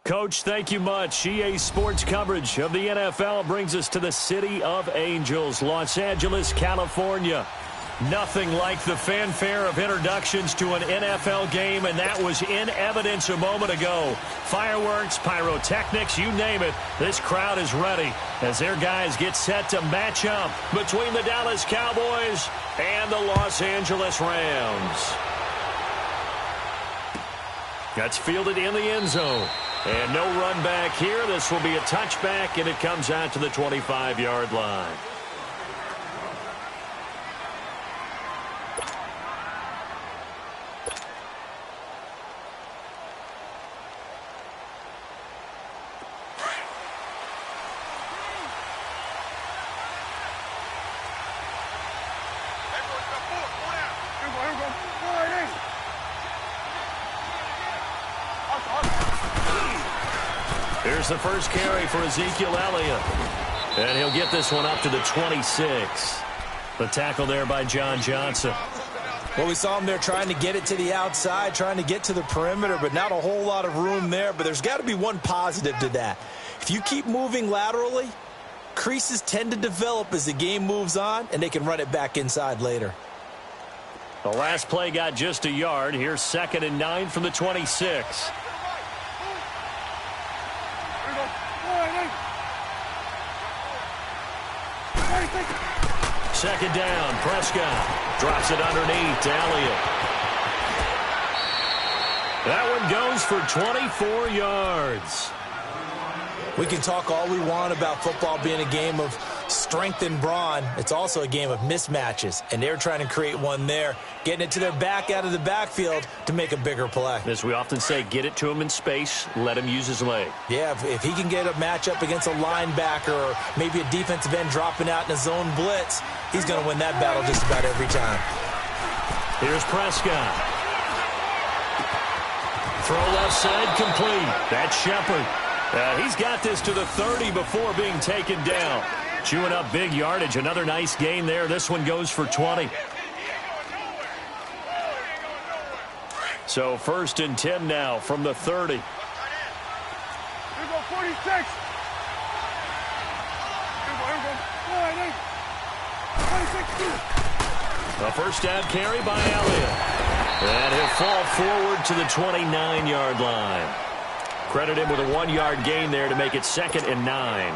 Coach, thank you much. EA Sports coverage of the NFL brings us to the City of Angels, Los Angeles, California. Nothing like the fanfare of introductions to an NFL game, and that was in evidence a moment ago. Fireworks, pyrotechnics, you name it. This crowd is ready as their guys get set to match up between the Dallas Cowboys and the Los Angeles Rams. That's fielded in the end zone. And no run back here. This will be a touchback, and it comes out to the 25-yard line. Here's the first carry for Ezekiel Elliott. And he'll get this one up to the 26. The tackle there by John Johnson. Well, we saw him there trying to get it to the outside, trying to get to the perimeter, but not a whole lot of room there. But there's got to be one positive to that. If you keep moving laterally, creases tend to develop as the game moves on, and they can run it back inside later. The last play got just a yard. Here's 2nd and 9 from the 26. Second down, Prescott drops it underneath to Elliott. That one goes for 24 yards. We can talk all we want about football being a game of strength and brawn. It's also a game of mismatches, and they're trying to create one there, getting it to their back out of the backfield to make a bigger play. As we often say, get it to him in space, let him use his leg. Yeah, if he can get a matchup against a linebacker or maybe a defensive end dropping out in a zone blitz, he's going to win that battle just about every time. Here's Prescott. Throw left side complete. That's Shepard. He's got this to the 30 before being taken down. Chewing up big yardage. Another nice gain there. This one goes for 20. So 1st and 10 now from the 30. Here go 46. A first down carry by Elliott. And he'll fall forward to the 29-yard line. Credit him with a 1-yard gain there to make it 2nd and 9.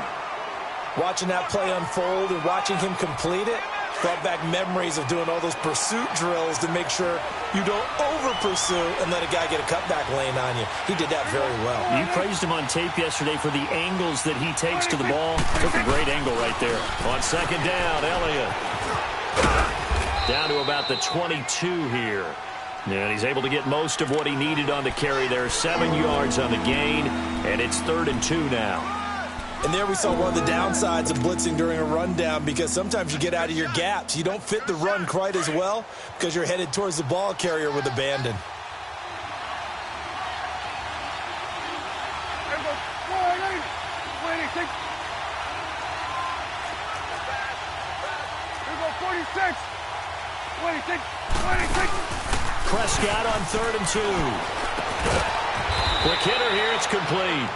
Watching that play unfold and watching him complete it brought back memories of doing all those pursuit drills to make sure you don't over-pursue and let a guy get a cutback lane on you. He did that very well. You praised him on tape yesterday for the angles that he takes to the ball. Took a great angle right there. On 2nd down, Elliott. Down to about the 22 here. And he's able to get most of what he needed on the carry there. 7 yards on the gain, and it's 3rd and 2 now. And there we saw one of the downsides of blitzing during a rundown, because sometimes you get out of your gaps. You don't fit the run quite as well because you're headed towards the ball carrier with abandon. Prescott on 3rd and 2. Quick hitter here, it's complete.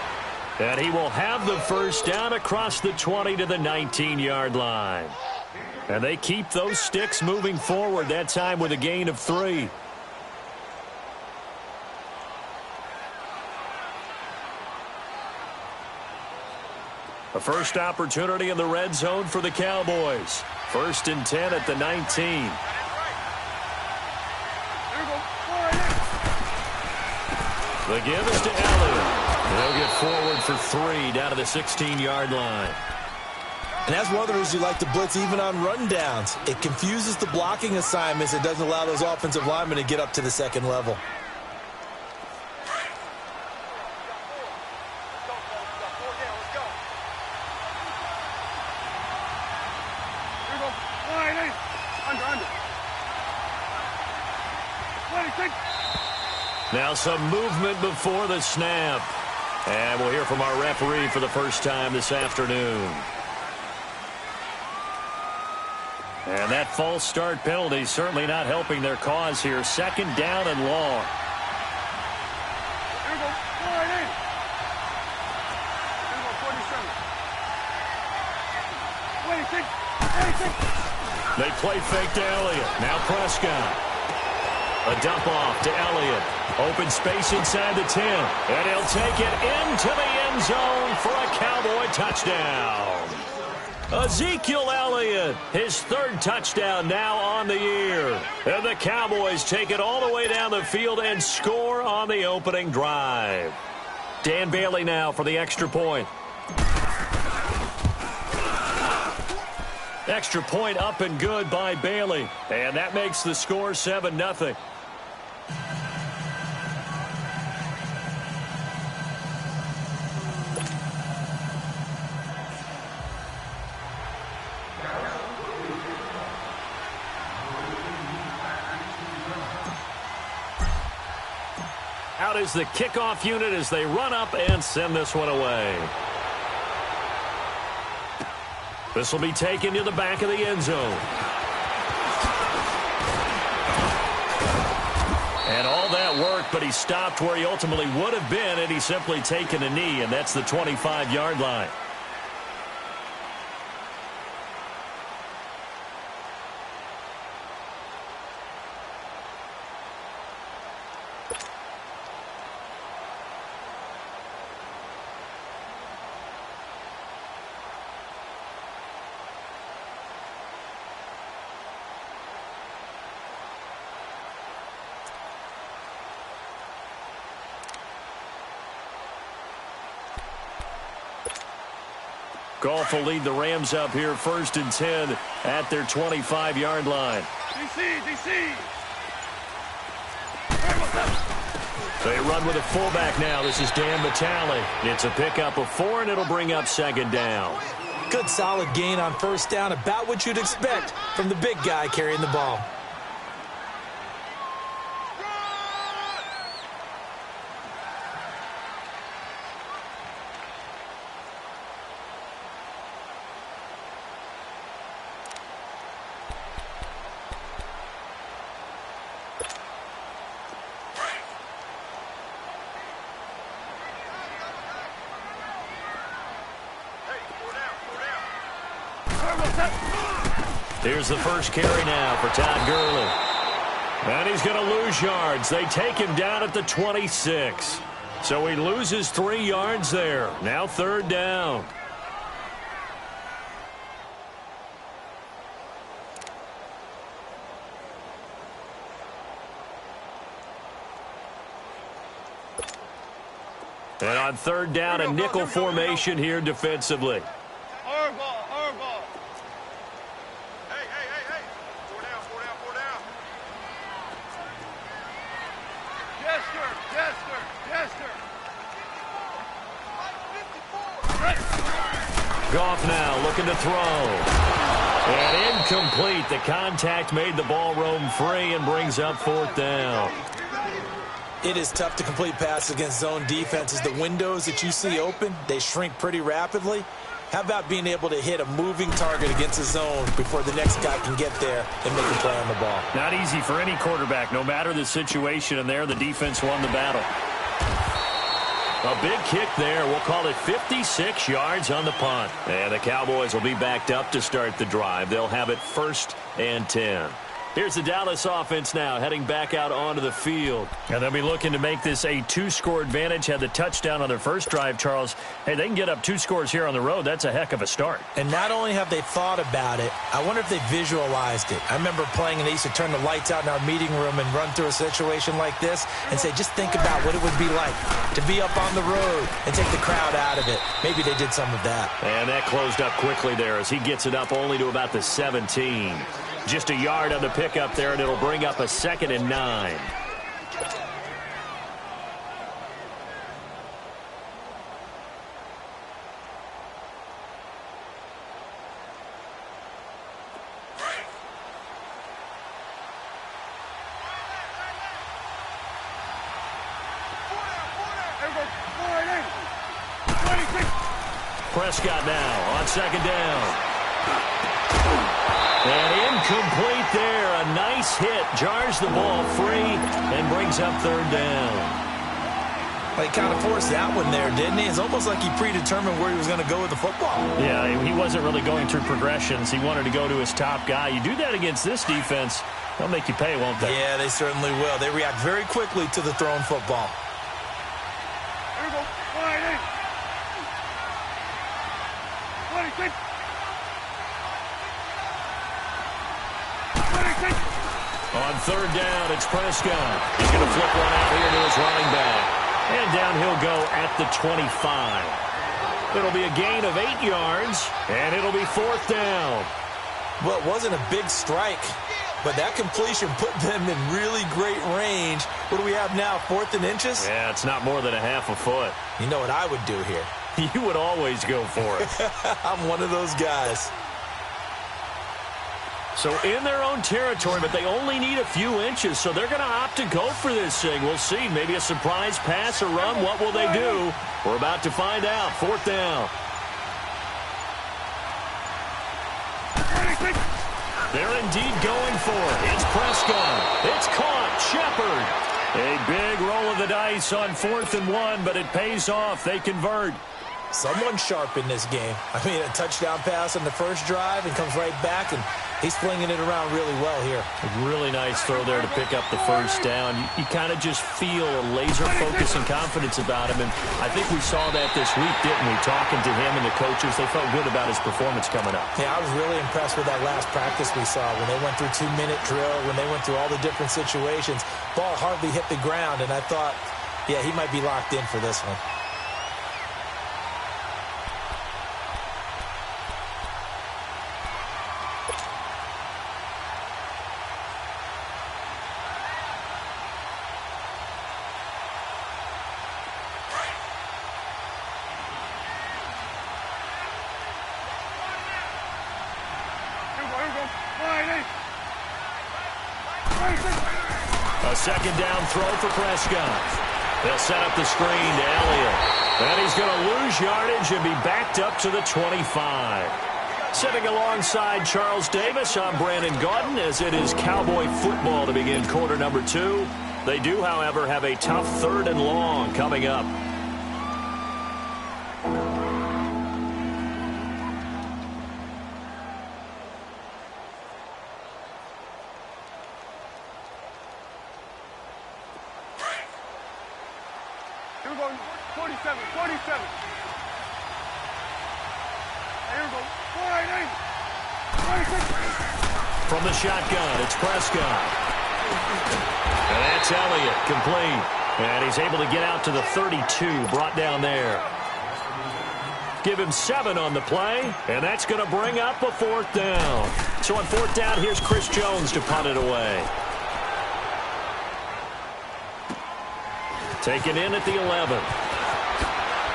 And he will have the first down across the 20 to the 19-yard line. And they keep those sticks moving forward, that time with a gain of 3. A first opportunity in the red zone for the Cowboys. 1st and 10 at the 19. The give is to Elliott. They'll get forward for 3 down to the 16-yard line. And that's one of the reasons you like to blitz even on rundowns. It confuses the blocking assignments. It doesn't allow those offensive linemen to get up to the 2nd level. Now some movement before the snap. And we'll hear from our referee for the first time this afternoon. And that false start penalty certainly not helping their cause here. 2nd down and long. They play fake to Elliott. Now Prescott. A dump off to Elliott. Open space inside the 10. And he'll take it into the end zone for a Cowboy touchdown. Ezekiel Elliott, his third touchdown now on the year. And the Cowboys take it all the way down the field and score on the opening drive. Dan Bailey now for the extra point. Extra point up and good by Bailey. And that makes the score 7-0. Out is the kickoff unit as they run up and send this one away. This will be taken to the back of the end zone. And all that work, but he stopped where he ultimately would have been had he simply taken a knee, and that's the 25-yard line. Goff will lead the Rams up here 1st and 10 at their 25-yard line. DC. They run with a fullback now. This is Dan Vitale. It's a pickup of 4, and it'll bring up 2nd down. Good solid gain on 1st down, about what you'd expect from the big guy carrying the ball. Here's the first carry now for Todd Gurley. And he's going to lose yards. They take him down at the 26. So he loses 3 yards there. Now 3rd down. And on 3rd down, a nickel formation here defensively. Hardball. Hey. 4 down. Jester. Goff now looking to throw. And incomplete. The contact made the ball roam free and brings up 4th down. It is tough to complete passes against zone defenses. The windows that you see open, they shrink pretty rapidly. How about being able to hit a moving target against a zone before the next guy can get there and make a play on the ball? Not easy for any quarterback, no matter the situation, and there the defense won the battle. A big kick there. We'll call it 56 yards on the punt. And the Cowboys will be backed up to start the drive. They'll have it 1st and 10. Here's the Dallas offense now heading back out onto the field. And they'll be looking to make this a 2-score advantage. Had the touchdown on their first drive, Charles. Hey, they can get up 2 scores here on the road. That's a heck of a start. And not only have they thought about it, I wonder if they visualized it. I remember playing and they used to turn the lights out in our meeting room and run through a situation like this and say, just think about what it would be like to be up on the road and take the crowd out of it. Maybe they did some of that. And that closed up quickly there as he gets it up only to about the 17. Just a yard on the pickup there, and it'll bring up a 2nd and 9. Prescott now on 2nd down. And incomplete there. A nice hit. Jars the ball free and brings up 3rd down. Well, he kind of forced that one there, didn't he? It's almost like he predetermined where he was going to go with the football. Yeah, he wasn't really going through progressions. He wanted to go to his top guy. You do that against this defense, they'll make you pay, won't they? Yeah, they certainly will. They react very quickly to the thrown football. Here we go. 26. 26. On third down, it's Prescott. He's going to flip one out here to his running back. And down he'll go at the 25. It'll be a gain of 8 yards, and it'll be fourth down. Well, it wasn't a big strike, but that completion put them in really great range. What do we have now, 4th and inches? Yeah, it's not more than a half a foot. You know what I would do here? You would always go for it. I'm one of those guys. So in their own territory, but they only need a few inches, so they're going to opt to go for this thing. We'll see. Maybe a surprise pass or run. What will they do? We're about to find out. Fourth down. They're indeed going for it. It's Prescott. It's caught. Shepard. A big roll of the dice on 4th and 1, but it pays off. They convert. Someone sharp in this game. I mean, a touchdown pass on the first drive and comes right back, and he's flinging it around really well here. A really nice throw there to pick up the first down. You kind of just feel a laser focus and confidence about him, and I think we saw that this week, didn't we? Talking to him and the coaches, they felt good about his performance coming up. Yeah, I was really impressed with that last practice we saw when they went through 2-minute drill, when they went through all the different situations. Ball hardly hit the ground, and I thought, yeah, he might be locked in for this one. A second down throw for Prescott. They'll set up the screen to Elliott. And he's going to lose yardage and be backed up to the 25. Sitting alongside Charles Davis, I'm Brandon Gaudin, as it is Cowboy football to begin quarter number 2. They do, however, have a tough 3rd and long coming up. Here we go. 47. 47. Here we go. 48. 26. From the shotgun, it's Prescott. And that's Elliott, complete. And he's able to get out to the 32, brought down there. Give him 7 on the play, and that's going to bring up a 4th down. So on 4th down, here's Chris Jones to punt it away. Taken in at the 11.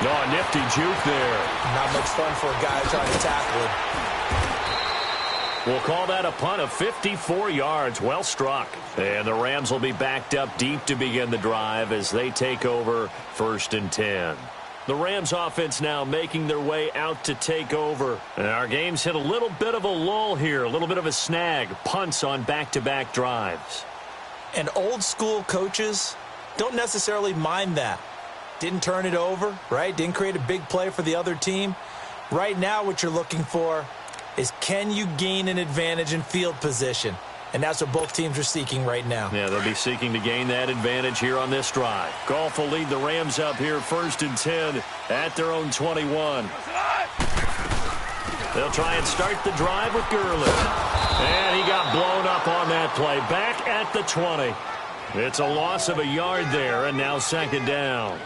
Oh, nifty juke there. Not much fun for a guy trying to tackle it. We'll call that a punt of 54 yards. Well struck. And the Rams will be backed up deep to begin the drive as they take over 1st and 10. The Rams offense now making their way out to take over. And our game's hit a little bit of a lull here, a little bit of a snag. Punts on back-to-back drives. And old school coaches don't necessarily mind that. Didn't turn it over, right? Didn't create a big play for the other team. Right now what you're looking for is, can you gain an advantage in field position? And that's what both teams are seeking right now. Yeah, they'll be seeking to gain that advantage here on this drive. Goff will lead the Rams up here 1st and 10 at their own 21. They'll try and start the drive with Gurley. And he got blown up on that play. Back at the 20. It's a loss of a yard there, and now 2nd down.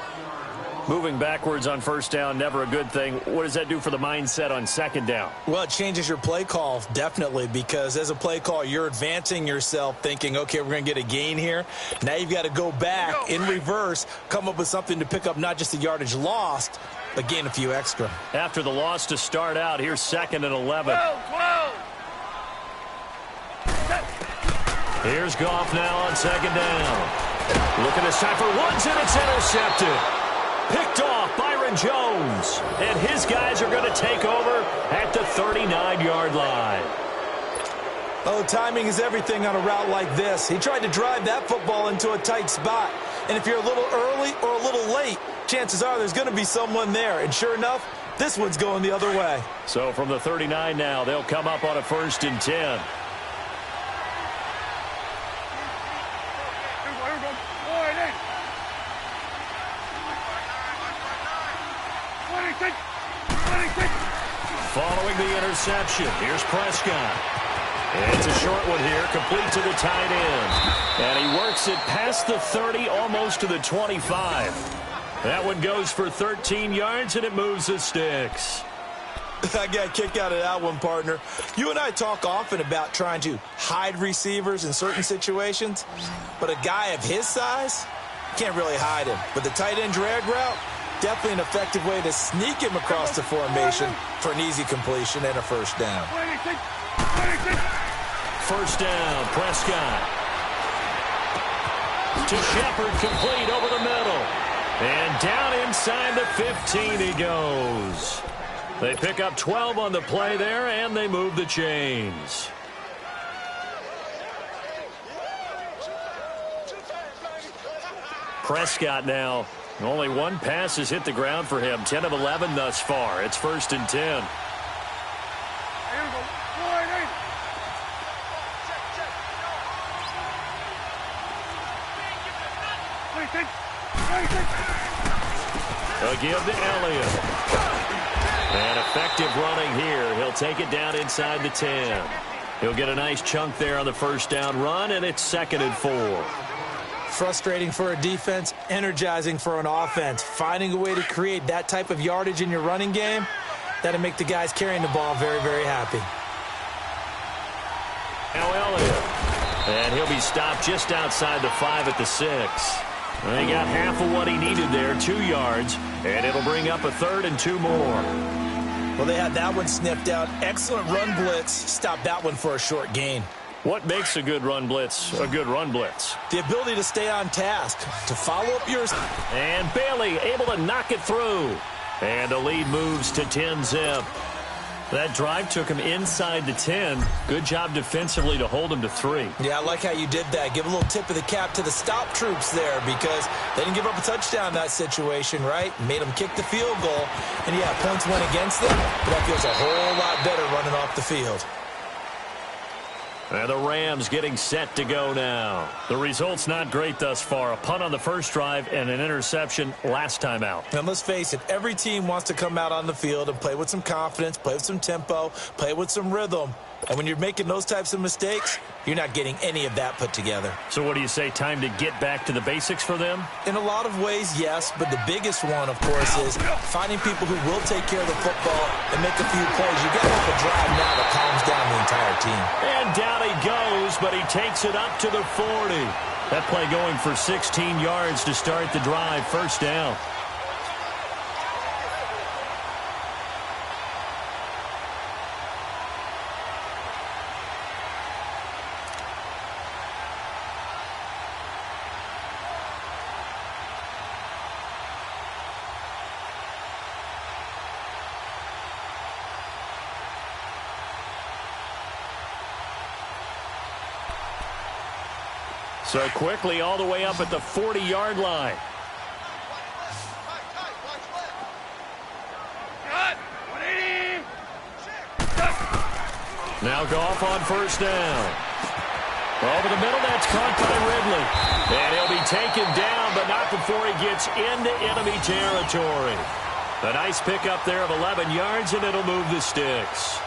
Moving backwards on 1st down, never a good thing. What does that do for the mindset on 2nd down? Well, it changes your play call, definitely, because as a play call, you're advancing yourself thinking, okay, we're going to get a gain here. Now you've got to go back in reverse, come up with something to pick up not just the yardage lost, but gain a few extra. After the loss to start out, here's 2nd and 11. 12. Here's Goff now on 2nd down. Looking this time for Woods, and it's intercepted. Picked off Byron Jones. And his guys are going to take over at the 39-yard line. Oh, timing is everything on a route like this. He tried to drive that football into a tight spot. And if you're a little early or a little late, chances are there's going to be someone there. And sure enough, this one's going the other way. So from the 39 now, they'll come up on a 1st and 10. Following the interception, here's Prescott. It's a short one here, complete to the tight end. And he works it past the 30, almost to the 25. That one goes for 13 yards, and it moves the sticks. I got a kick out of that one, partner. You and I talk often about trying to hide receivers in certain situations, but a guy of his size can't really hide him. But the tight end drag route, definitely an effective way to sneak him across the formation for an easy completion and a first down. First down, Prescott. To Shepard, complete over the middle. And down inside the 15 he goes. They pick up 12 on the play there, and they move the chains. Prescott now. Only one pass has hit the ground for him. 10 of 11 thus far. It's 1st and 10. They'll give to Elliott. And effective running here. He'll take it down inside the 10. He'll get a nice chunk there on the first down run, and it's 2nd and 4. Frustrating for a defense, energizing for an offense. Finding a way to create that type of yardage in your running game, that'll make the guys carrying the ball very, very happy. Now Elliott. And he'll be stopped just outside the 5 at the 6. And he got half of what he needed there, 2 yards, and it'll bring up a 3rd and 2 more. Well, they had that one sniffed out. Excellent run blitz. Stopped that one for a short gain. What makes a good run blitz a good run blitz? The ability to stay on task, to follow up yours. And Bailey able to knock it through. And the lead moves to 10-zip. That drive took him inside the 10. Good job defensively to hold him to 3. Yeah, I like how you did that. Give a little tip of the cap to the stop troops there because they didn't give up a touchdown in that situation, right? Made them kick the field goal. And, yeah, points went against them, but that feels a whole lot better running off the field. And the Rams getting set to go now. The result's not great thus far. A punt on the first drive and an interception last time out. And let's face it, every team wants to come out on the field and play with some confidence, play with some tempo, play with some rhythm. And when you're making those types of mistakes, you're not getting any of that put together. So what do you say, time to get back to the basics for them? In a lot of ways, yes. But the biggest one, of course, is finding people who will take care of the football and make a few plays. You got to have a drive now that calms down the entire team. And down he goes, but he takes it up to the 40. That play going for 16 yards to start the drive. First down. So quickly all the way up at the 40-yard line. Now Goff on first down. Over the middle, that's caught by Ridley. And he'll be taken down, but not before he gets into enemy territory. A nice pickup there of 11 yards, and it'll move the sticks.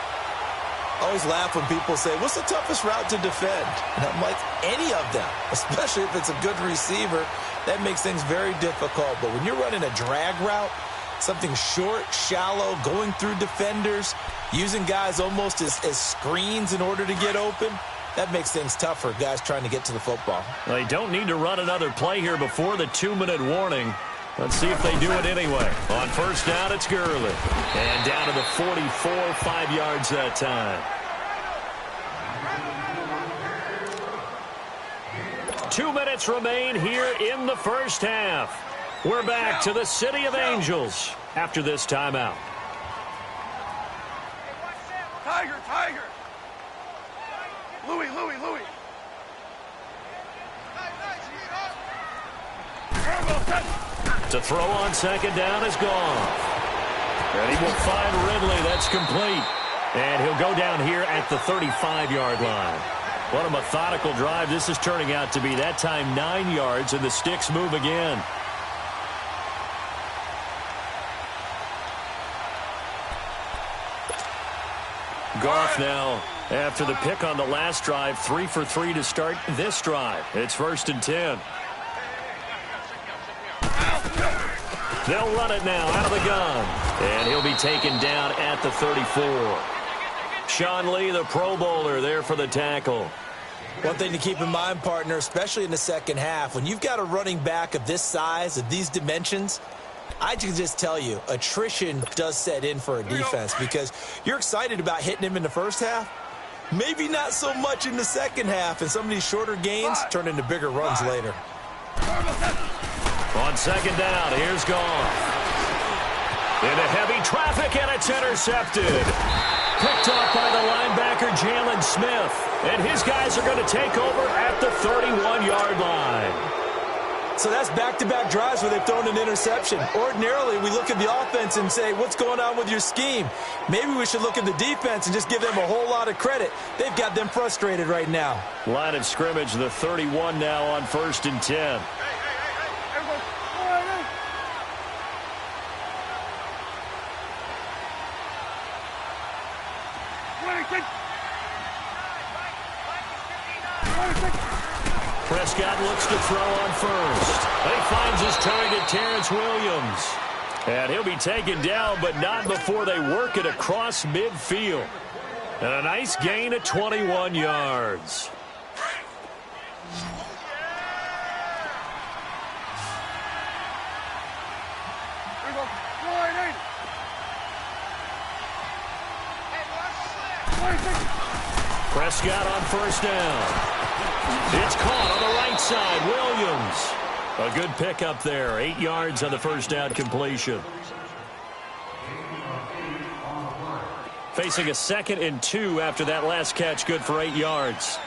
I always laugh when people say, what's the toughest route to defend? And I'm like, any of them, especially if it's a good receiver. That makes things very difficult. But when you're running a drag route, something short, shallow, going through defenders, using guys almost as screens in order to get open, that makes things tough for guys trying to get to the football. They don't need to run another play here before the 2-minute warning. Let's see if they do it anyway. On first down, it's Gurley. And down to the 44, 5 yards that time. 2 minutes remain here in the first half. We're back to the City of Angels after this timeout. Tiger, Tiger. Louis. To throw on second down is gone. And he will find Ridley. That's complete. And he'll go down here at the 35-yard line. What a methodical drive this is turning out to be. That time 9 yards, and the sticks move again. Goff now, after the pick on the last drive, 3 for 3 to start this drive. It's 1st and 10. They'll run it now out of the gun. And he'll be taken down at the 34. Sean Lee, the Pro Bowler, there for the tackle. One thing to keep in mind, partner, especially in the second half, when you've got a running back of this size, of these dimensions, I can just tell you, attrition does set in for a defense because you're excited about hitting him in the first half. Maybe not so much in the second half, and some of these shorter gains turn into bigger runs later. On second down, here's Goff. Into heavy traffic, and it's intercepted. Picked off by the linebacker, Jalen Smith. And his guys are going to take over at the 31-yard line. So that's back-to-back drives where they've thrown an interception. Ordinarily, we look at the offense and say, what's going on with your scheme? Maybe we should look at the defense and just give them a whole lot of credit. They've got them frustrated right now. Line of scrimmage, the 31 now on 1st and 10. Prescott looks to throw on first. And he finds his target, Terrence Williams. And he'll be taken down, but not before they work it across midfield. And a nice gain of 21 yards. Prescott on first down. It's caught on the right side. Williams. A good pickup there. 8 yards on the first down completion. Facing a 2nd and 2 after that last catch. Good for 8 yards.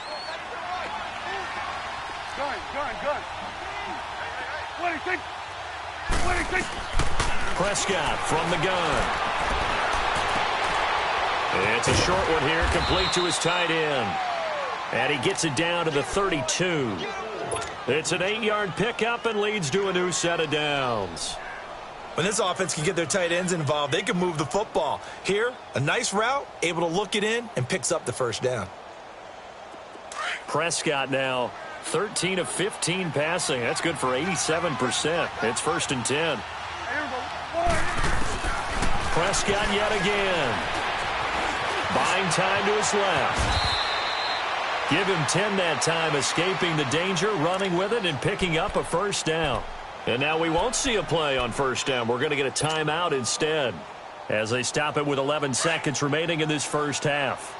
Prescott from the gun. It's a short one here, complete to his tight end. And he gets it down to the 32. It's an 8-yard pickup and leads to a new set of downs. When this offense can get their tight ends involved, they can move the football. Here, a nice route, able to look it in, and picks up the first down. Prescott now, 13 of 15 passing. That's good for 87%. It's 1st and 10. Prescott yet again. Buying time to his left. Give him 10 that time, escaping the danger, running with it, and picking up a first down. And now we won't see a play on first down. We're going to get a timeout instead as they stop it with 11 seconds remaining in this first half.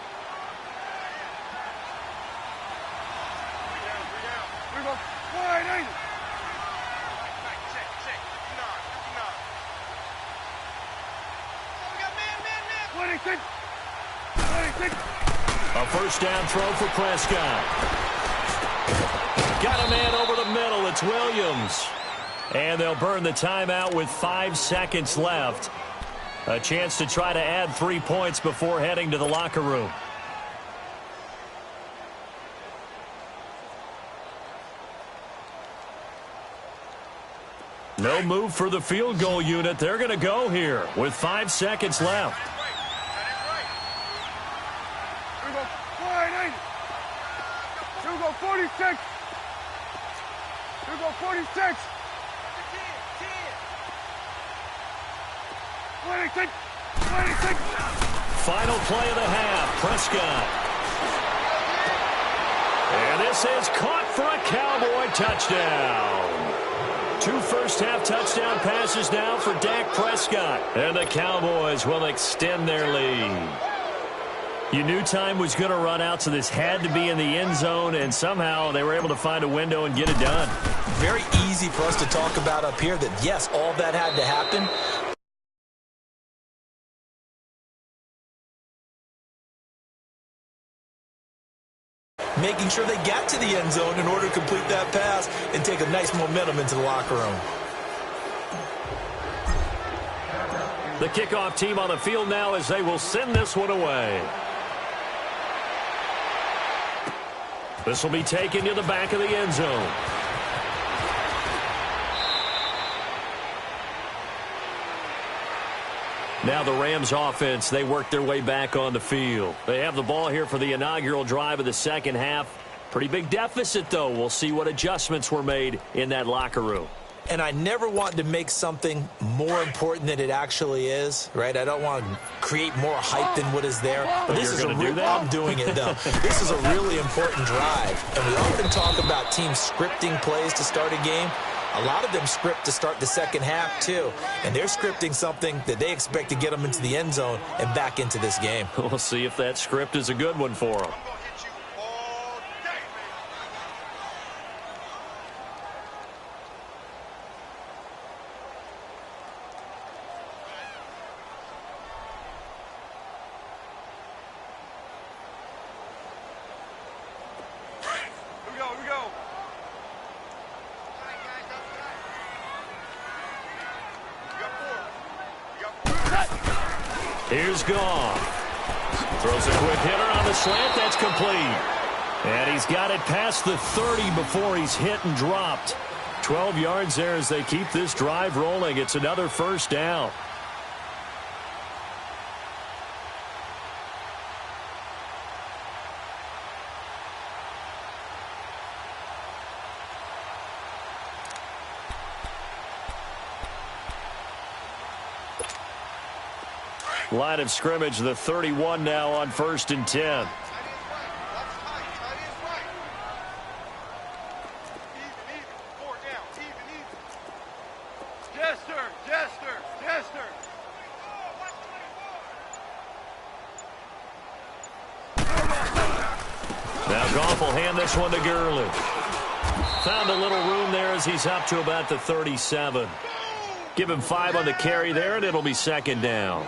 A first down throw for Prescott. Got a man over the middle. It's Williams. And they'll burn the timeout with 5 seconds left. A chance to try to add 3 points before heading to the locker room. No move for the field goal unit. They're going to go here with 5 seconds left. Here we go, 46. Here we go, 46. 26. 26. Final play of the half. Prescott. And this is caught for a Cowboy touchdown. 2 first-half touchdown passes now for Dak Prescott. And the Cowboys will extend their lead. You knew time was going to run out, so this had to be in the end zone, and somehow they were able to find a window and get it done. Very easy for us to talk about up here that, yes, all that had to happen. making sure they got to the end zone in order to complete that pass and take a nice momentum into the locker room. The kickoff team on the field now as they will send this one away. This will be taken to the back of the end zone. Now the Rams offense, they work their way back on the field. They have the ball here for the inaugural drive of the second half. Pretty big deficit, though. We'll see what adjustments were made in that locker room. And I never want to make something more important than it actually is, right? I don't want to create more hype than what is there. But this is a real, I'm doing it, though. This is a really important drive. And we often talk about teams scripting plays to start a game. A lot of them script to start the second half, too. And they're scripting something that they expect to get them into the end zone and back into this game. We'll see if that script is a good one for them. Here's Goff. Throws a quick hitter on the slant. That's complete. And he's got it past the 30 before he's hit and dropped. 12 yards there as they keep this drive rolling. It's another first down. Line of scrimmage, the 31 now on 1st and 10. Now Goff will hand this one to Gurley. Found a little room there as he's up to about the 37. Give him 5 on the carry there, and it'll be second down.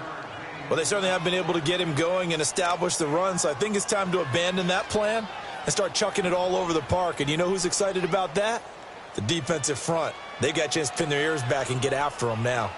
Well, they certainly have been able to get him going and establish the run, so I think it's time to abandon that plan and start chucking it all over the park. And you know who's excited about that? The defensive front. They got a chance to pin their ears back and get after him now.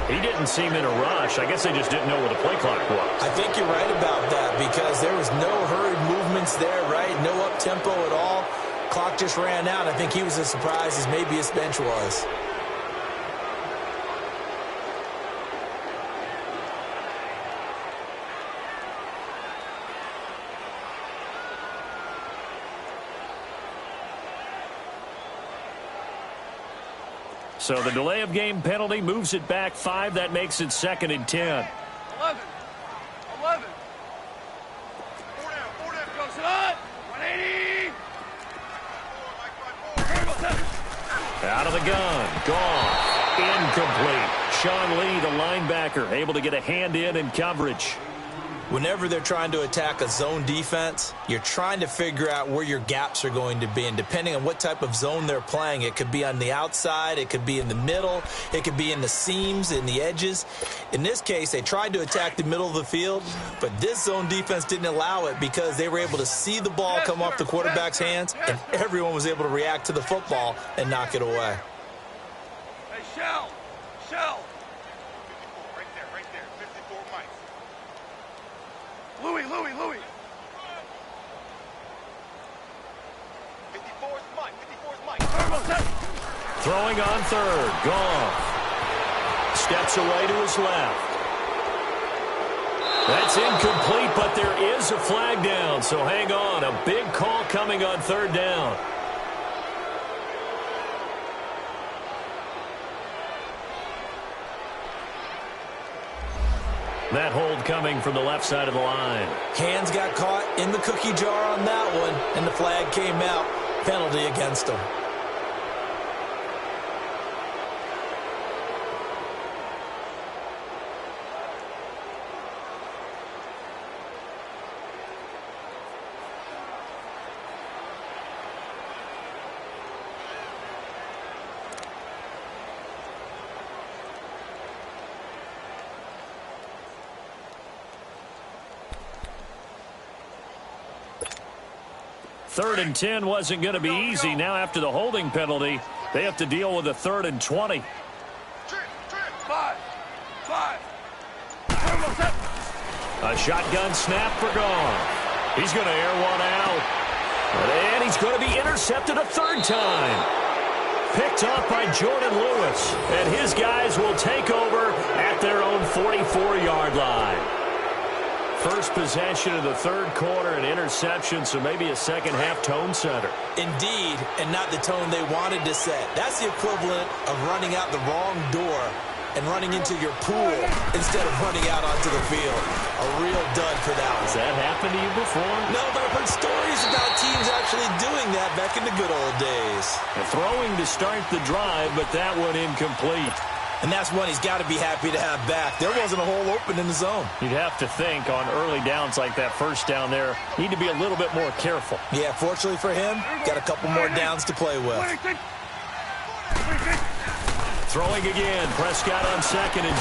He didn't seem in a rush. I guess they just didn't know where the play clock was. I think you're right about that because there was no hurried movements there, right? No up-tempo at all. Clock just ran out. I think he was as surprised as maybe his bench was. So the delay of game penalty moves it back 5. That makes it 2nd and 10. 11. 11. 4 down. Goes it on. 180. Out of the gun. Gone. Incomplete. Sean Lee, the linebacker, able to get a hand in and coverage. Whenever they're trying to attack a zone defense, you're trying to figure out where your gaps are going to be. And depending on what type of zone they're playing, it could be on the outside, it could be in the middle, it could be in the seams, in the edges. In this case, they tried to attack the middle of the field, but this zone defense didn't allow it because they were able to see the ball come off the quarterback's hands, and everyone was able to react to the football and knock it away. Hey, Shell. Louis. 54 is Mike. Throwing on 3rd. Goff. Steps away to his left. That's incomplete, but there is a flag down, so hang on. A big call coming on 3rd down. That hold coming from the left side of the line. Hands got caught in the cookie jar on that one, and the flag came out. Penalty against him. Third and 10 wasn't going to be easy. Now after the holding penalty, they have to deal with a 3rd and 20. 5. A shotgun snap for Goff. He's going to air one out. And he's going to be intercepted a 3rd time. Picked off by Jordan Lewis. And his guys will take over at their own 44-yard line. First possession of the 3rd quarter, an interception, so maybe a second-half tone setter. Indeed, and not the tone they wanted to set. That's the equivalent of running out the wrong door and running into your pool instead of running out onto the field. A real dud for that one. Has that happened to you before? No, but I've heard stories about teams actually doing that back in the good old days. Throwing to start the drive, but that one incomplete. And that's one he's got to be happy to have back. There wasn't a hole open in the zone. You'd have to think on early downs like that first down there, need to be a little bit more careful. Yeah, fortunately for him, got a couple more downs to play with. Throwing again, Prescott on 2nd and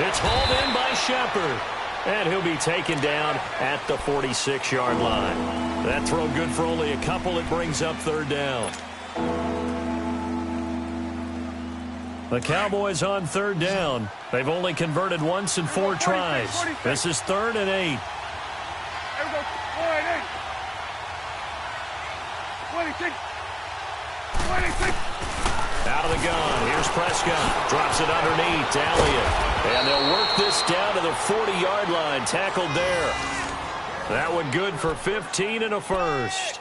10. It's hauled in by Shepard. And he'll be taken down at the 46-yard line. That throw good for only a couple. It brings up 3rd down. The Cowboys on 3rd down. They've only converted once in 4 tries. This is 3rd and 8. 26. Out of the gun. Here's Prescott. Drops it underneath to Elliott. And they'll work this down to the 40-yard line. Tackled there. That one good for 15 and a first.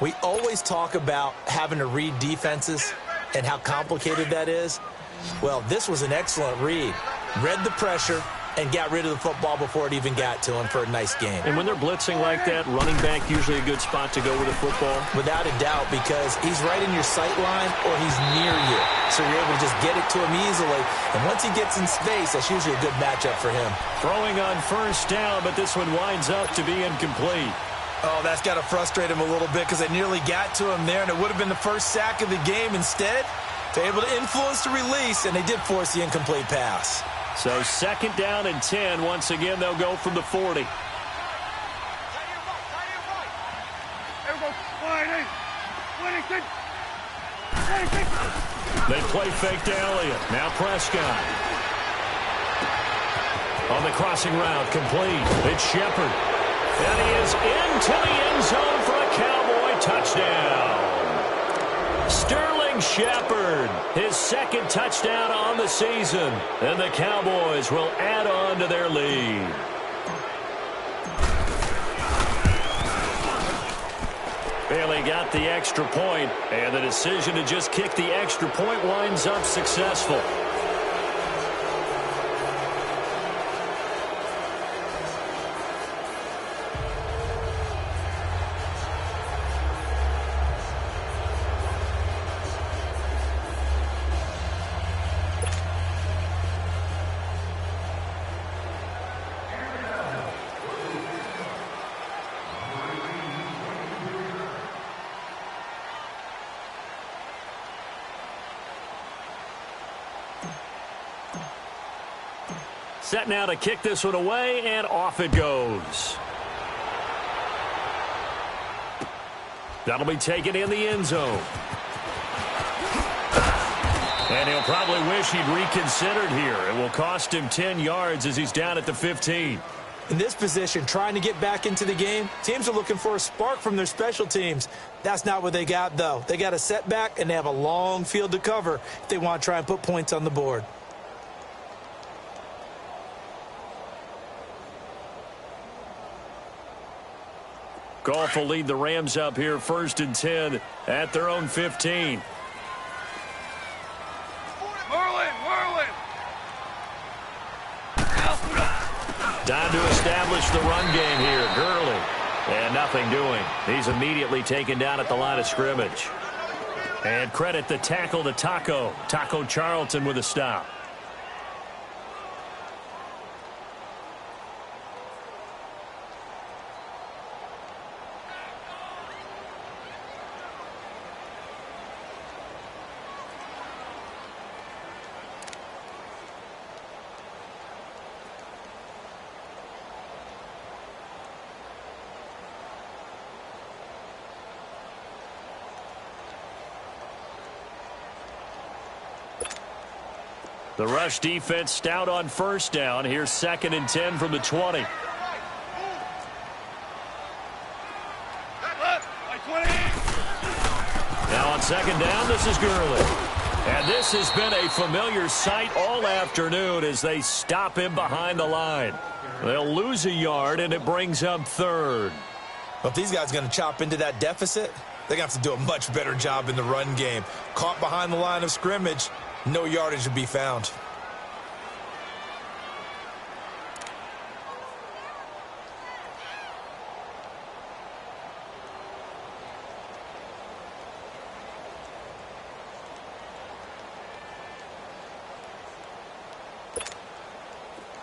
We always talk about having to read defenses and how complicated that is. Well, this was an excellent read. Read the pressure and got rid of the football before it even got to him for a nice game. And when they're blitzing like that, running back usually a good spot to go with the football? Without a doubt, because he's right in your sight line or he's near you. So you're able to just get it to him easily. And once he gets in space, that's usually a good matchup for him. Throwing on 1st down, but this one winds up to be incomplete. Oh, that's got to frustrate him a little bit because they nearly got to him there, and it would have been the first sack of the game. Instead, they're able to influence the release, and they did force the incomplete pass. So 2nd down and 10. Once again, they'll go from the 40. They play fake to Elliott. Now Prescott. On the crossing route, complete. It's Shepard. And he is into the end zone for a Cowboy touchdown. Sterling Shepard, his 2nd touchdown on the season. And the Cowboys will add on to their lead. Bailey got the extra point, and the decision to just kick the extra point winds up successful. Set now to kick this one away, and off it goes. That'll be taken in the end zone. And he'll probably wish he'd reconsidered here. It will cost him 10 yards as he's down at the 15. In this position, trying to get back into the game, teams are looking for a spark from their special teams. That's not what they got, though. They got a setback, and they have a long field to cover if they want to try and put points on the board. Goff will lead the Rams up here 1st and 10 at their own 15. Merlin! Time to establish the run game here. Gurley. And nothing doing. He's immediately taken down at the line of scrimmage. And credit the tackle to Taco. Taco Charlton with a stop. The rush defense stout on first down. Here's 2nd and 10 from the 20. Now on 2nd down, this is Gurley. And this has been a familiar sight all afternoon as they stop him behind the line. They'll lose a yard, and it brings up 3rd. Well, if these guys are going to chop into that deficit, they're going to have to do a much better job in the run game. Caught behind the line of scrimmage, no yardage to be found.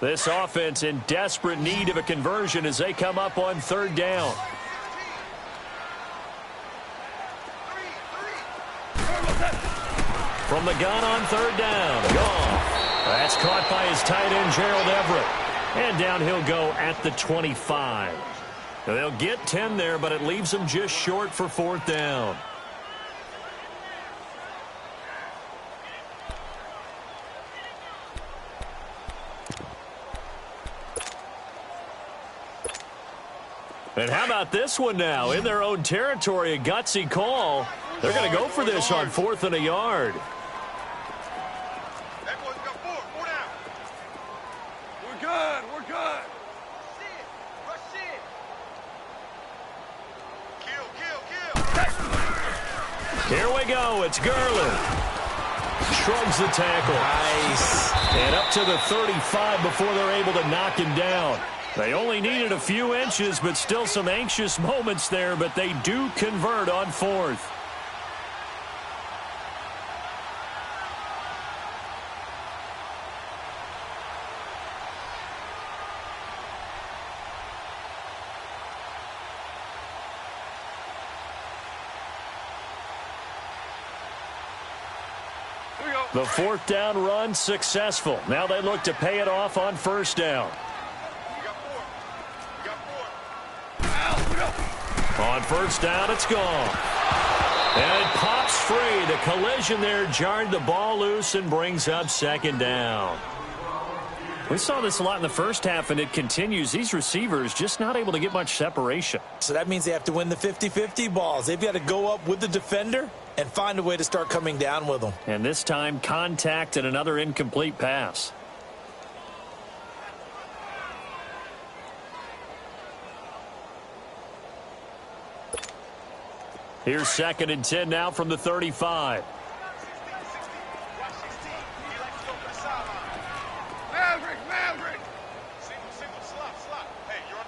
This offense in desperate need of a conversion as they come up on 3rd down. From the gun on 3rd down. Gone. That's caught by his tight end, Gerald Everett. And down he'll go at the 25. They'll get 10 there, but it leaves them just short for 4th down. And how about this one now? In their own territory, a gutsy call. They're going to go for this on 4th and a yard. That boy's got 4 down. We're good. We're good. Rush it. Kill. Here we go. It's Gurley. Shrugs the tackle. Nice. And up to the 35 before they're able to knock him down. They only needed a few inches, but still some anxious moments there, but they do convert on 4th. The 4th down run successful. Now they look to pay it off on 1st down. On 1st down, it's gone. And it pops free. The collision there jarred the ball loose and brings up 2nd down. We saw this a lot in the first half, and it continues. These receivers just not able to get much separation. So that means they have to win the 50-50 balls. They've got to go up with the defender and find a way to start coming down with them. And this time, contact and another incomplete pass. Here's 2nd and 10 now from the 35. Maverick. Single, slot. Hey, you're on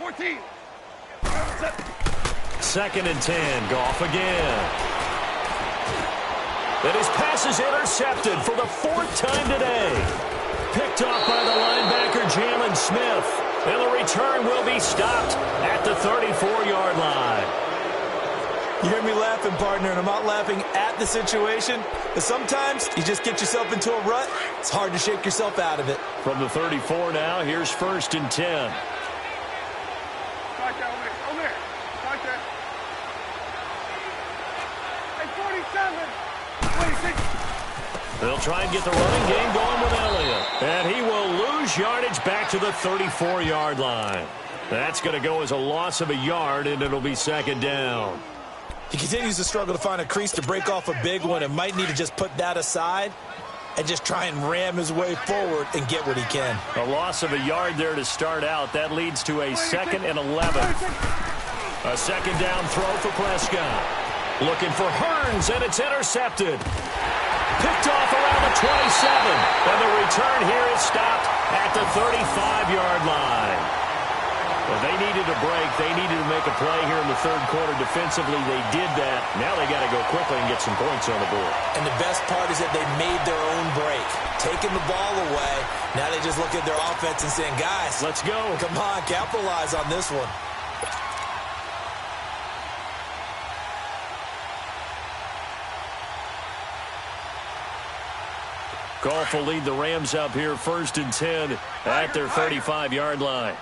14. 2nd and 10. Goff again. And his pass is intercepted for the 4th time today. Picked off by the linebacker, Jalen Smith. And the return will be stopped at the 34-yard line. You hear me laughing, partner, and I'm not laughing at the situation. But sometimes you just get yourself into a rut. It's hard to shake yourself out of it. From the 34 now, here's 1st and 10. Right there, over there. Right there. Hey, 47. 26. They'll try and get the running game going with Elliott. And he will lose yardage back to the 34-yard line. That's going to go as a loss of a yard, and it'll be 2nd down. He continues to struggle to find a crease to break off a big one and might need to just put that aside and just try and ram his way forward and get what he can. A loss of a yard there to start out. That leads to a 2nd and 11. A 2nd down throw for Prescott. Looking for Hearns, and it's intercepted. Picked off around the 27. And the return here is stopped at the 35-yard line. Well, they needed a break. They needed to make a play here in the third quarter. Defensively, they did that. Now they got to go quickly and get some points on the board. And the best part is that they made their own break. Taking the ball away. Now they just look at their offense and saying, guys, let's go. Come on, capitalize on this one. Goff will lead the Rams up here 1st and 10 at their 35-yard line.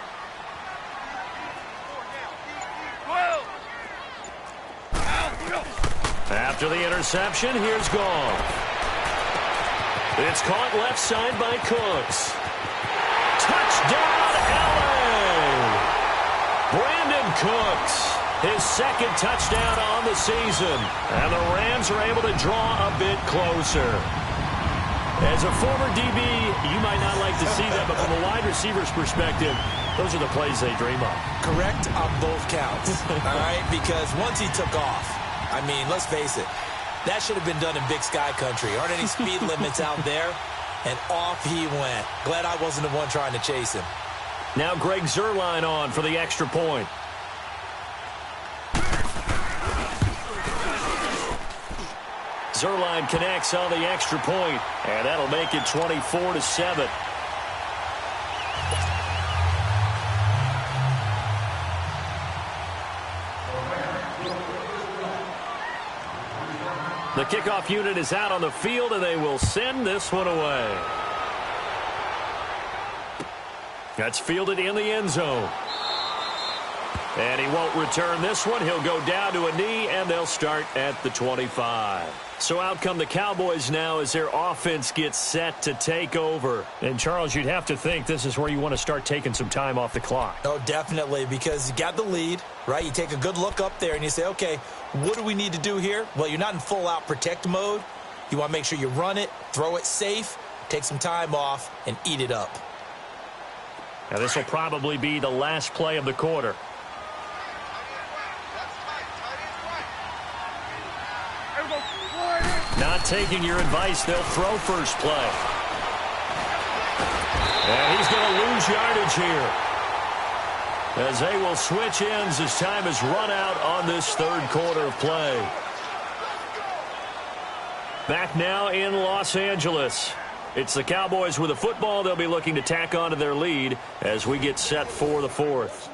After the interception, here's Goff. It's caught left side by Cooks. Touchdown, LA! Brandon Cooks, his second touchdown on the season. And the Rams are able to draw a bit closer. As a former DB, you might not like to see that, but from a wide receiver's perspective, those are the plays they dream of. Correct on both counts, all right? Because once he took off, I mean, let's face it, that should have been done in Big Sky Country. Aren't any speed limits out there? And off he went. Glad I wasn't the one trying to chase him. Now Greg Zuerlein on for the extra point. Zuerlein connects on the extra point, and that'll make it 24-7. The kickoff unit is out on the field, and they will send this one away. That's fielded in the end zone. And he won't return this one. He'll go down to a knee, and they'll start at the 25. So out come the Cowboys now as their offense gets set to take over. And, Charles, you'd have to think this is where you want to start taking some time off the clock. Oh, definitely, because you got the lead, right? You take a good look up there, and you say, okay, what do we need to do here? Well, you're not in full-out protect mode. You want to make sure you run it, throw it safe, take some time off, and eat it up. Now, this will probably be the last play of the quarter. Not taking your advice, they'll throw first play. And he's going to lose yardage here, as they will switch ends as time is run out on this third quarter of play. Back now in Los Angeles. It's the Cowboys with the football. They'll be looking to tack on to their lead as we get set for the fourth.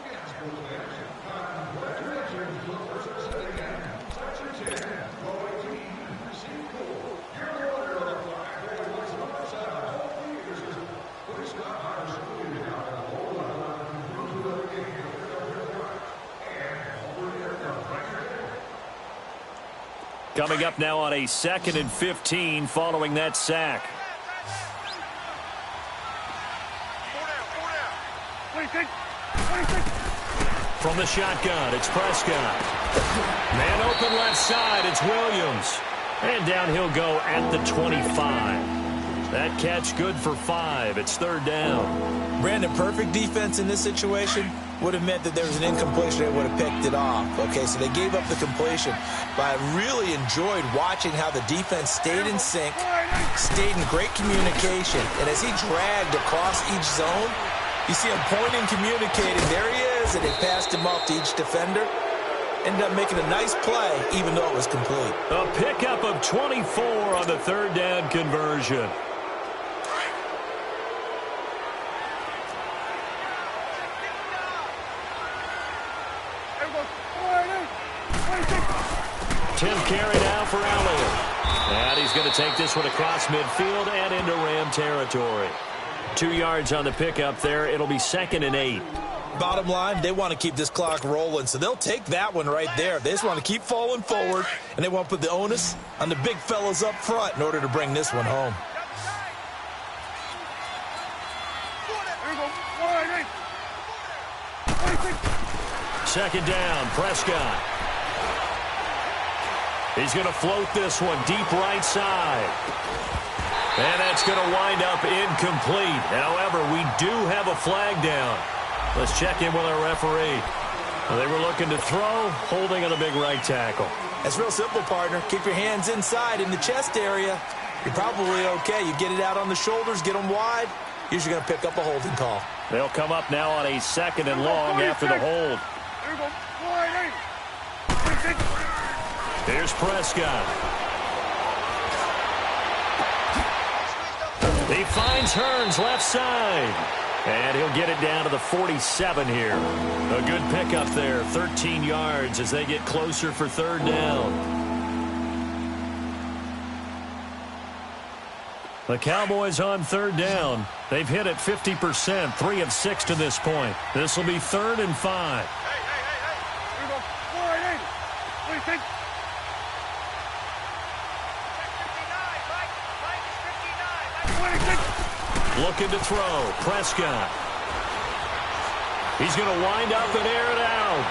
Coming up now on a 2nd and 15 following that sack. From the shotgun, it's Prescott. Man open left side, it's Williams. And down he'll go at the 25. That catch good for 5. It's third down. Brandon, perfect defense in this situation would have meant that there was an incompletion. They would have picked it off. Okay, so they gave up the completion. But I really enjoyed watching how the defense stayed in sync, stayed in great communication. And as he dragged across each zone, you see him pointing, communicating. There he is, and they passed him off to each defender. Ended up making a nice play, even though it was complete. A pickup of 24 on the third down conversion. Tim carry now for Elliott. And he's going to take this one across midfield and into Ram territory. 2 yards on the pickup there. It'll be 2nd and 8. Bottom line, they want to keep this clock rolling, so they'll take that one right there. They just want to keep falling forward, and they want to put the onus on the big fellas up front in order to bring this one home. Second down, Prescott. He's going to float this one deep right side. And that's going to wind up incomplete. However, we do have a flag down. Let's check in with our referee. Well, they were looking to throw, holding on a big right tackle. That's real simple, partner. Keep your hands inside in the chest area. you're probably okay. You get it out on the shoulders, get them wide, usually going to pick up a holding call. They'll come up now on a 2nd and long after the hold. Here's Prescott. He finds Hearns left side. And he'll get it down to the 47 here. A good pickup there, 13 yards as they get closer for 3rd down. The Cowboys on 3rd down. They've hit it 50%, 3 of 6 to this point. This will be 3rd and 5. What do you think? Looking to throw. Prescott. He's going to wind up and air it out.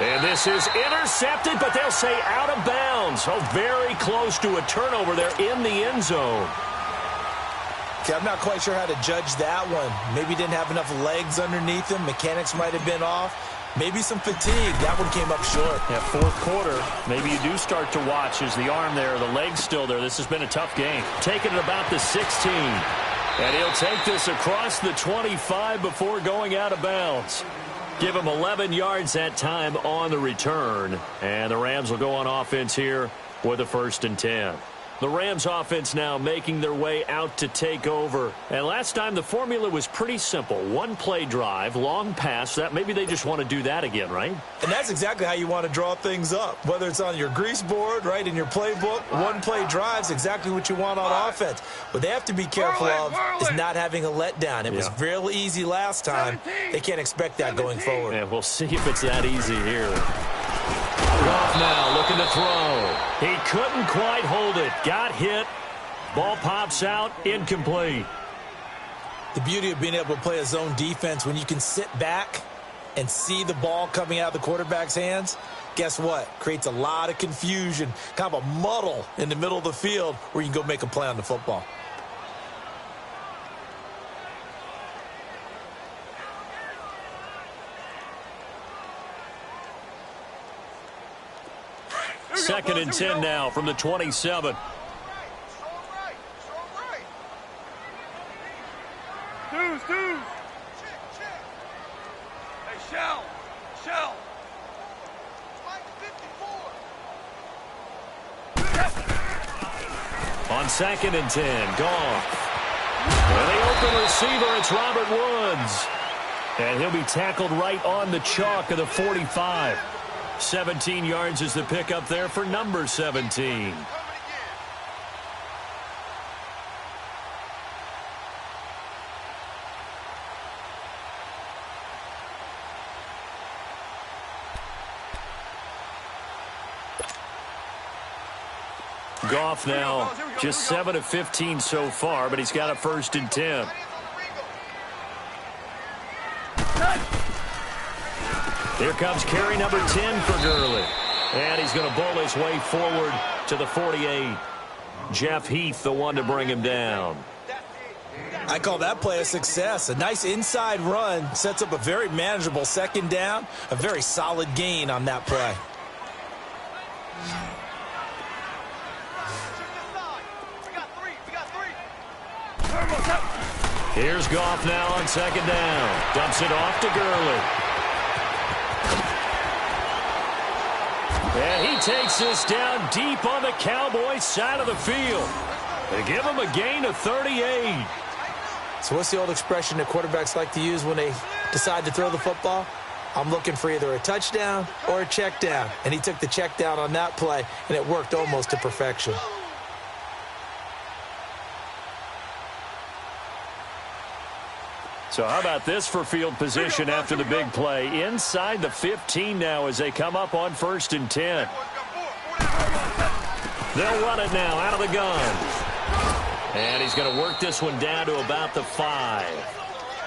And this is intercepted, but they'll say out of bounds. Oh, very close to a turnover there in the end zone. Okay, I'm not quite sure how to judge that one. Maybe didn't have enough legs underneath him. Mechanics might have been off. Maybe some fatigue. That one came up short. Yeah, 4th quarter. Maybe you do start to watch as the arm there, the leg's still there. This has been a tough game. Taking it about the 16. And he'll take this across the 25 before going out of bounds. Give him 11 yards that time on the return. And the Rams will go on offense here with a 1st and 10. The Rams offense now making their way out to take over. And last time the formula was pretty simple. 1-play drive, long pass. That maybe they just want to do that again, right? And that's exactly how you want to draw things up. Whether it's on your grease board, right, in your playbook, 1-play drive's exactly what you want on offense. What they have to be careful of is not having a letdown. It was real easy last time. They can't expect that going forward. Yeah, we'll see if it's that easy here. Goff now looking to throw. He couldn't quite hold it. Got hit. Ball pops out. Incomplete. The beauty of being able to play a zone defense when you can sit back and see the ball coming out of the quarterback's hands, guess what? Creates a lot of confusion, kind of a muddle in the middle of the field where you can go make a play on the football. Second and 10 now from the 27. Hey, Shell. On 2nd and 10, Goff. And the open receiver, it's Robert Woods. And he'll be tackled right on the chalk of the 45. 17 yards is the pickup there for number 17. Goff now just 7 of 15 so far, but he's got a 1st and 10. Here comes carry number 10 for Gurley. And he's going to bull his way forward to the 48. Jeff Heath, the one to bring him down. I call that play a success. A nice inside run sets up a very manageable 2nd down. A very solid gain on that play. Here's Goff now on 2nd down. Dumps it off to Gurley. And he takes this down deep on the Cowboys side of the field. They give him a gain of 38. So what's the old expression that quarterbacks like to use when they decide to throw the football? I'm looking for either a touchdown or a check down. And he took the check down on that play, and it worked almost to perfection. So how about this for field position after the big play? Inside the 15 now as they come up on 1st and 10. They'll run it now out of the gun. And he's going to work this one down to about the 5.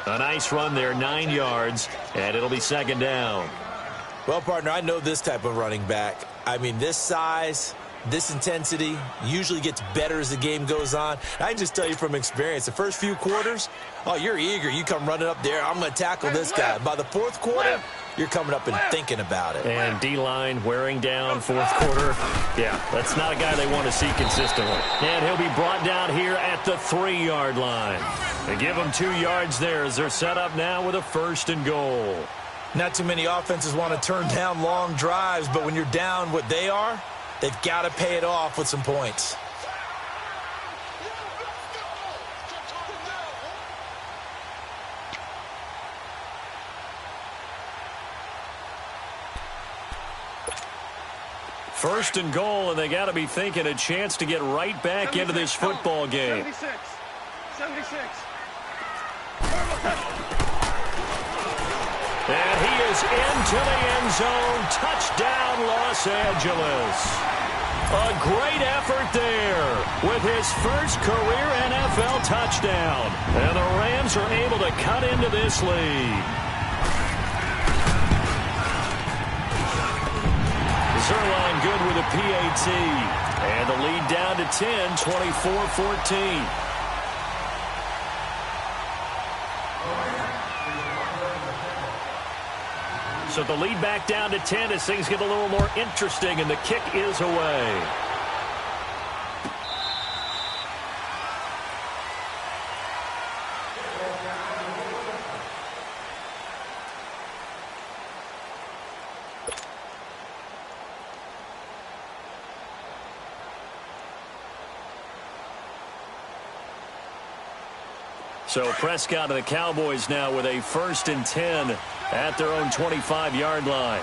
A nice run there, 9 yards, and it'll be 2nd down. Well, partner, I know this type of running back. I mean, this size, this intensity usually gets better as the game goes on. I can just tell you from experience, the first few quarters, oh, you're eager. You come running up there. I'm going to tackle this guy. By the 4th quarter, you're coming up and thinking about it. And D-line wearing down fourth quarter. Yeah, that's not a guy they want to see consistently. And he'll be brought down here at the 3-yard line. They give him 2 yards there as they're set up now with a 1st and goal. Not too many offenses want to turn down long drives, but when you're down what they are, they've got to pay it off with some points. First and goal, and they got to be thinking a chance to get right back into this football game. 76. 76. And he is into the end zone. Touchdown, Los Angeles. A great effort there with his first career NFL touchdown. And the Rams are able to cut into this lead. Zerline good with a PAT. And the lead down to 10, 24-14. So the lead back down to 10 as things get a little more interesting, and the kick is away. So Prescott and the Cowboys now with a 1st and 10 at their own 25-yard line.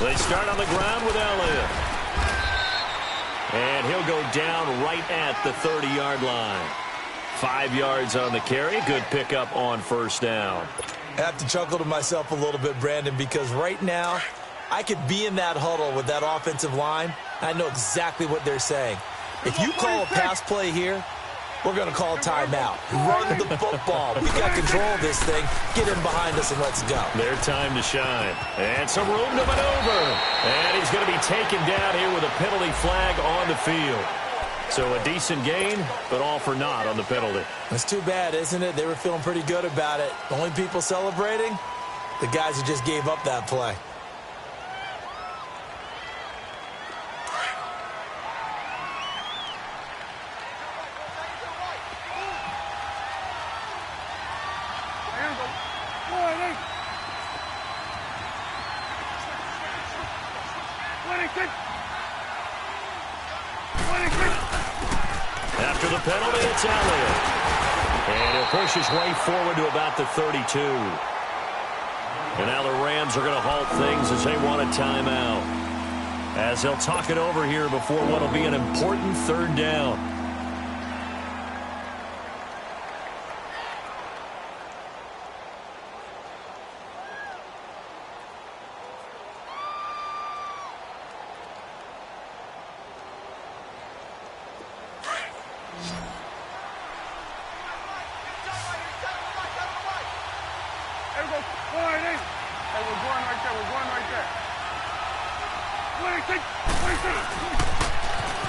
They start on the ground with Elliott. And he'll go down right at the 30-yard line. 5 yards on the carry. Good pickup on 1st down. I have to chuckle to myself a little bit, Brandon, because right now I could be in that huddle with that offensive line. I know exactly what they're saying. If you call a pass play here, we're going to call a timeout. Run the football. We got control of this thing. Get in behind us and let's go. Their time to shine. And some room to maneuver. And he's going to be taken down here with a penalty flag on the field. So a decent gain, but all for naught on the penalty. It's too bad, isn't it? They were feeling pretty good about it. The only people celebrating, the guys who just gave up that play. After the penalty, it's Elliott. And he'll push his way forward to about the 32. And now the Rams are going to halt things as they want a timeout. As they'll talk it over here before what will be an important 3rd down.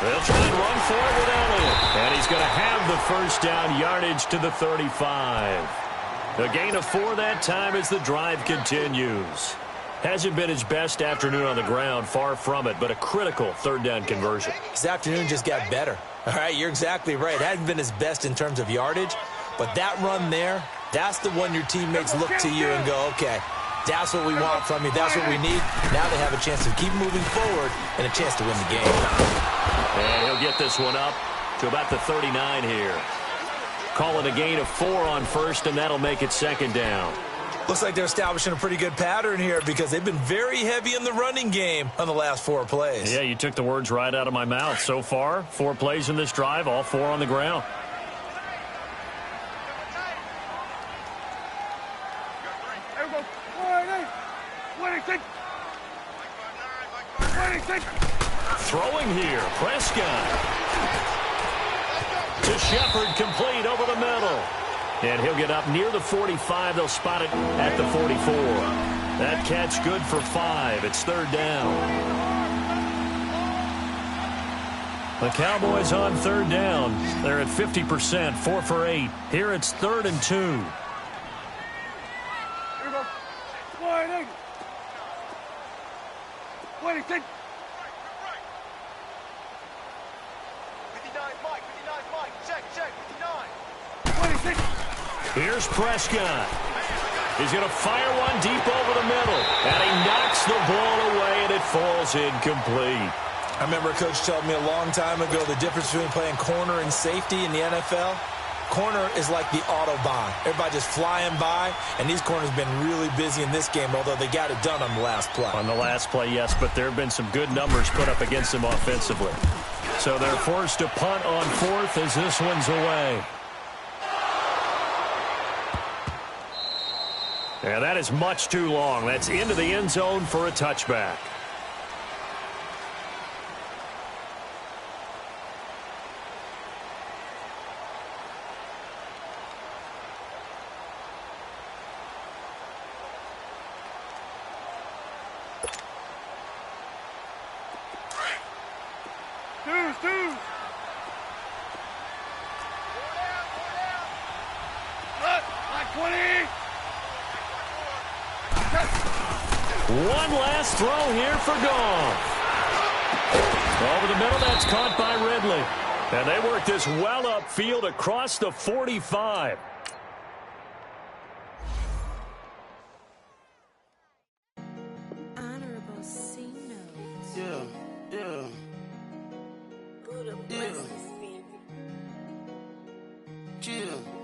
They'll try and run for it with Elliott. And he's going to have the 1st down, yardage to the 35. A gain of 4 that time as the drive continues. Hasn't been his best afternoon on the ground, far from it, but a critical 3rd down conversion. His afternoon just got better. All right, you're exactly right. Hadn't been his best in terms of yardage, but that run there, that's the one your teammates look to you and go, okay, that's what we want from you. That's what we need. Now they have a chance to keep moving forward and a chance to win the game. And he'll get this one up to about the 39 here. Call it a gain of 4 on 1st, and that'll make it 2nd down. Looks like they're establishing a pretty good pattern here because they've been very heavy in the running game on the last 4 plays. Yeah, you took the words right out of my mouth. So far, 4 plays in this drive, all 4 on the ground. Throwing here, Prescott. To Shepard, complete over the middle. And he'll get up near the 45. They'll spot it at the 44. That catch good for 5. It's 3rd down. The Cowboys on 3rd down. They're at 50%, 4 for 8. Here it's 3rd and 2. 56. Right. 59 Mike. 59 Mike. Check. 59. 26. Here's Prescott. He's going to fire one deep over the middle. And he knocks the ball away, and it falls incomplete. I remember a coach told me a long time ago the difference between playing corner and safety in the NFL. Corner is like the Autobahn. Everybody just flying by, and these corners have been really busy in this game, although they got it done on the last play. On the last play, yes, but there have been some good numbers put up against them offensively. So they're forced to punt on fourth as this one's away. Yeah, that is much too long. That's into the end zone for a touchback. Deuce. Like 20. One last throw here for Goff. Over the middle, that's caught by Ridley. And they work this well upfield across the 45. Honorable C notes. Yeah. Buddha blessings, baby. Chill.